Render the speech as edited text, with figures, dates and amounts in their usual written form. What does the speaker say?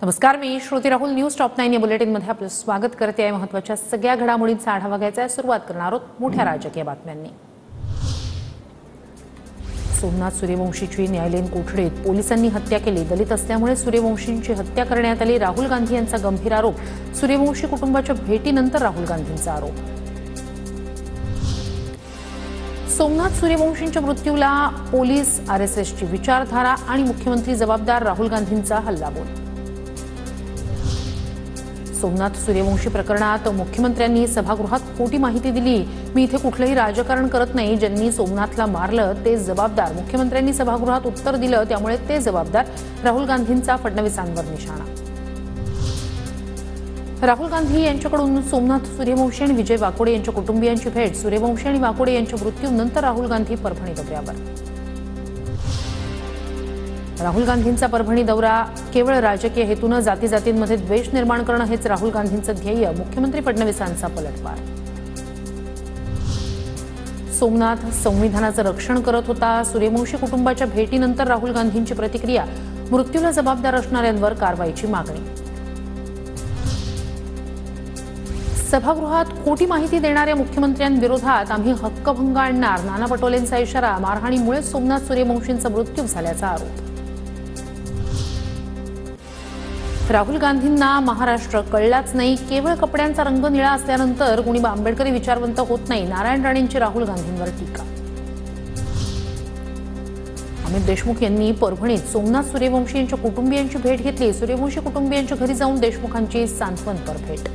नमस्कार, मी Shruti Rahul. News top 9 या बुलेटिनमध्ये आपलं स्वागत करते आहे. महत्त्वाच्या सगळ्या घडामोडींचा आढावा घ्यायचा आहे. सुरुवात करणार आहोत मोठ्या राजकीय बातम्यांनी. सोमनाथ सूर्यवंशीची न्यायालयीन कोठडीत पोलिसांनी हत्या केली. दलित असल्यामुळे सूर्यवंशींची हत्या करण्यात आली. राहुल गांधी यांचा गंभीर आरोप. सूर्यवंशी कुटुंबाच्या भेटीनंतर राहुल गांधींचा आरोप. सोमनाथ सूर्यवंशींच्या मृत्यूला पोलीस, आरएसएसची विचारधारा आणि मुख्यमंत्री जबाबदार, राहुल गांधींचा हल्लाबोल. सोमनाथ सूर्यवंशी प्रकरणात मुख्यमंत्र्यांनी सभागृहात खोटी माहिती दिली. मी इथे कुठलंही राजकारण करत नाही. ज्यांनी सोमनाथला मारलं ते जबाबदार. मुख्यमंत्र्यांनी सभागृहात उत्तर दिलं, त्यामुळे ते जबाबदार. राहुल गांधींचा फडणवीसांवर निशाणा. राहुल गांधी यांच्याकडून सोमनाथ सूर्यवंशी आणि विजय वाकोडे यांच्या कुटुंबियांची भेट. सूर्यवंशी आणि वाकोडे यांच्या मृत्यूनंतर राहुल गांधी परभणी दौऱ्यावर. राहुल गांधींचा परभणी दौरा केवळ राजकीय हेतूने जातीजातींमध्ये द्वेष निर्माण करणं हेच राहुल गांधींचं ध्येय. मुख्यमंत्री फडणवीसांचा पलटवार. सोमनाथ संविधानाचं रक्षण करत होता. सूर्यवंशी कुटुंबाच्या भेटीनंतर राहुल गांधींची प्रतिक्रिया. मृत्यूला जबाबदार असणाऱ्यांवर कारवाईची मागणी. सभागृहात खोटी माहिती देणाऱ्या मुख्यमंत्र्यांविरोधात आम्ही हक्कभंग आणणार. नाना पटोलेंचा इशारा. मारहाणीमुळे सोमनाथ सूर्यवंशींचा मृत्यू झाल्याचा आरोप. राहुल गांधींना महाराष्ट्र कळलाच नाही. केवळ कपड्यांचा रंग निळा असल्यानंतर कुणी आंबेडकरी विचारवंत होत नाही. नारायण राणेंची राहुल गांधींवर टीका. अमित देशमुख यांनी परभणीत सोमनाथ सूर्यवंशी यांच्या कुटुंबियांची भेट घेतली. सूर्यवंशी कुटुंबियांच्या घरी जाऊन देशमुखांची सांत्वनपर भेट.